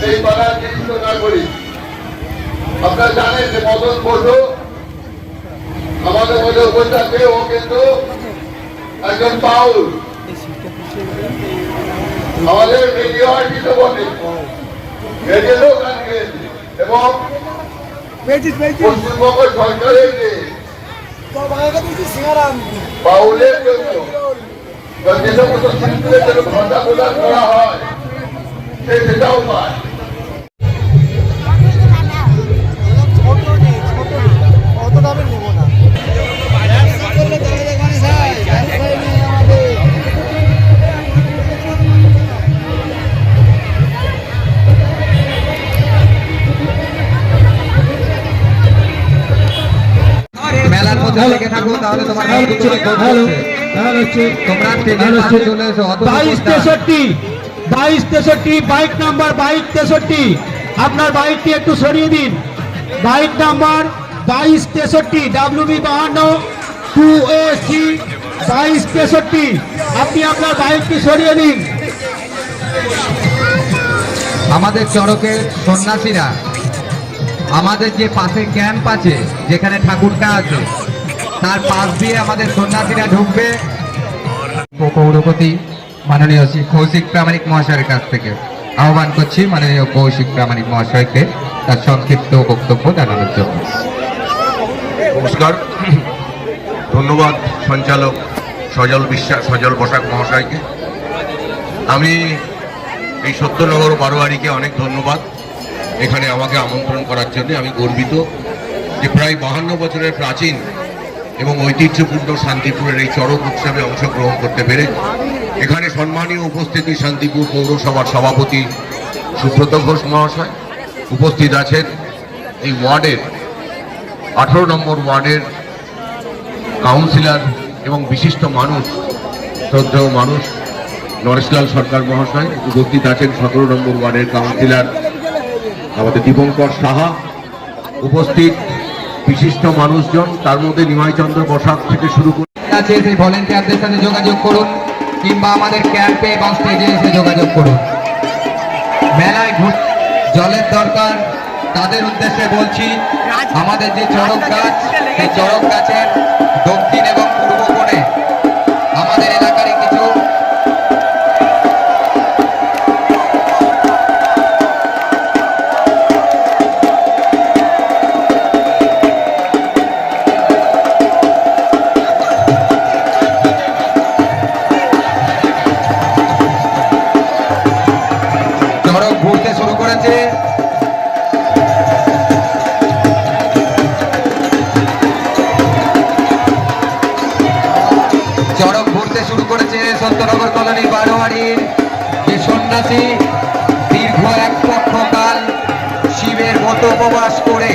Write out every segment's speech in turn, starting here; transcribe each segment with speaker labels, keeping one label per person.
Speaker 1: এই পাড়ার জ্যেষ্ঠ নাগরিক। আপনারা জানেন যে মদন বসু আমাদের মধ্যে উপস্থিত, ও কিন্তু একজন বাউল, আমাদের মিডিয়া আর্টিস্ট বটে, রেডিও গান গেয়েছে এবং পশ্চিমবঙ্গ সরকারের যে বাউলের জন্য যে সমস্ত শিল্পীদের জন্য ভাষা প্রদান করা হয় সেটাও পায়।
Speaker 2: মেলার মধ্যে লেগে থাকো, তাহলে তোমার তোমরা
Speaker 3: 2263 বাইক নাম্বার 2263, আপনার বাইকটি একটু সরিয়ে দিন। বাইক নাম্বার 2263 WB52 2AC 2263, আপনি আপনার বাইকটি সরিয়ে দিন।
Speaker 2: আমাদের চড়কের সন্ন্যাসীরা, আমাদের যে পাশে ক্যাম্প আছে যেখানে ঠাকুরটা আছে তার পাশ দিয়ে আমাদের সন্ন্যাসীরা ঢুকবে। পৌরপতি মাননীয় শ্রী কৌশিক প্রামাণিক মহাশয়ের কাছ থেকে আহ্বান করছি মাননীয় কৌশিক প্রামাণিক মহাশয়কে তার সংক্ষিপ্ত বক্তব্য জানানোর জন্য।
Speaker 4: নমস্কার, ধন্যবাদ সঞ্চালক সজল বসাক মহাশয়কে। আমি এই সত্যনগর বারোয়ারিকে অনেক ধন্যবাদ এখানে আমাকে আমন্ত্রণ করার জন্য। আমি গর্বিত যে প্রায় 52 বছরের প্রাচীন এবং ঐতিহ্যপূর্ণ শান্তিপুরের এই চড়ক উৎসবে অংশগ্রহণ করতে পেরে। এখানে সম্মানীয় উপস্থিতি শান্তিপুর পৌরসভার সভাপতি সুব্রত ঘোষ মহাশয় উপস্থিত আছেন, এই ওয়ার্ডের 18 নম্বর ওয়ার্ডের কাউন্সিলর এবং বিশিষ্ট মানুষ, শ্রদ্ধেয় মানুষ নরেশলাল সরকার মহাশয় উপস্থিত আছেন, 17 নম্বর ওয়ার্ডের কাউন্সিলর আমাদের দীপঙ্কর সাহা উপস্থিত, বিশিষ্ট মানুষজন, তার মধ্যে নিমাইচন্দ্র বসাক থেকে শুরু করে
Speaker 2: আছে সেই ভলেন্টিয়ারদের সাথে যোগাযোগ করুন কিংবা আমাদের ক্যাম্পে বা স্টেজে এসে যোগাযোগ করুন। মেলায় জলের দরকার, তাদের উদ্দেশ্যে বলছি আমাদের যে চড়ক গাছ, সেই চড়ক গাছের দক্ষিণ এবং পূর্ব কোণে আমাদের এলাকারই কিছু সত্যনগর কলোনি বারোয়ারির যে সন্ন্যাসী দীর্ঘ এক পক্ষকাল শিবের মতো উপবাস করে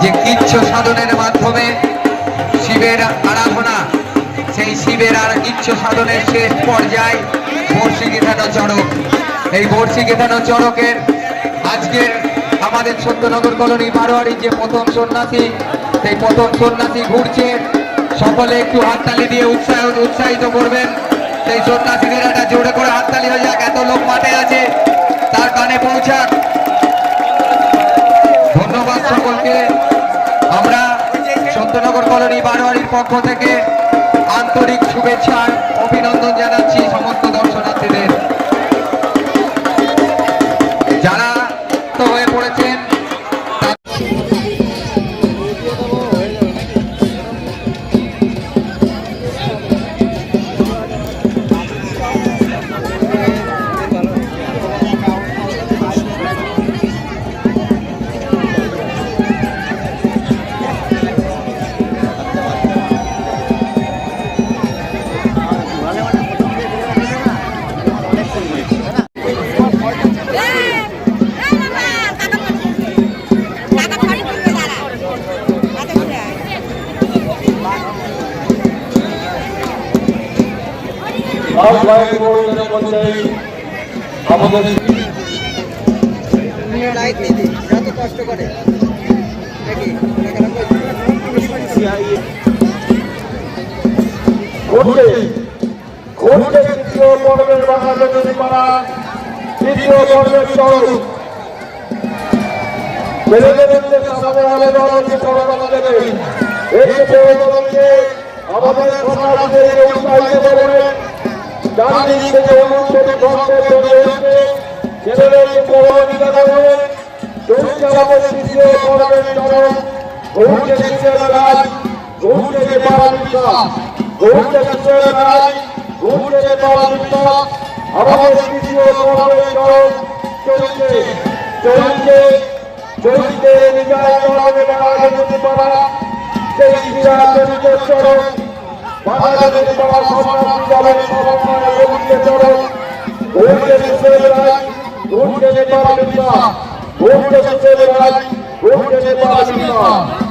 Speaker 2: যে কিচ্ছ সাধনের মাধ্যমে শিবের আরাধনা, সেই শিবের আর কিচ্ছ সাধনের শেষ পর্যায় বর্ষি গেঁথানো চড়ক। এই বর্ষি গেঁথানো চড়কের আজকের আমাদের সত্যনগর কলোনি বারোয়ারির যে প্রথম সন্ন্যাসী, সেই প্রথম সন্ন্যাসী ঘুরছে। সকলে একটু হাততালি দিয়ে উৎসাহিত করবেন। সেই সন্ন্যাসীদের একটা জোরে করে হাততালি হয়ে যাক, এত লোক মাঠে আছে, তার কানে পৌঁছাক। ধন্যবাদ সকলকে। আমরা সত্যনগর কলোনি বারোয়ারির পক্ষ থেকে আন্তরিক শুভেচ্ছা অভিনন্দন জানাচ্ছি সমস্ত দর্শনার্থীদের যারা তো হয়ে পড়েছেন।
Speaker 1: আমাদের
Speaker 5: কষ্ট করে
Speaker 1: ঘটছে তৃতীয় পর্বের বাংলাদেশের পাড়া দ্বিতীয় পর্বের চরণ ছেলেদের উদ্দেশ্যে আমাদের আবেদনকে করোনা দেবে এই প্রয়োজনকে আমাদের সমাজকে উৎসাহিত করবেন চারদিক থেকে অনুষ্ঠিত ভক্তের জন্য ছেলেদেরকে প্রভাবিত করবেন চলছে আমাদের তৃতীয় পর্বের চরণ ঘুরছে কৃষ্ণের রাজ ঘুরছে যে বিশ্বাস ঘুরছে কৃষ্ণের রাজ ঘুরছে যে বিশ্বাস আমাদের তৃতীয় পর্বের চরণ চলছে চলছে চলছে বিজয় চরণে রাজনীতি করা সেই বিরাজনীতির চরণ বাংলাদেশ করা সন্ন্যাসী যাবেন সমন্বয়ে ঘুরছে চরণ ঘুরছে কৃষ্ণের রাজ ঘুরছে যে বিশ্বাস ঘুরছে কৃষ্ণের রাজ ঘুরছে যে বিশ্বাস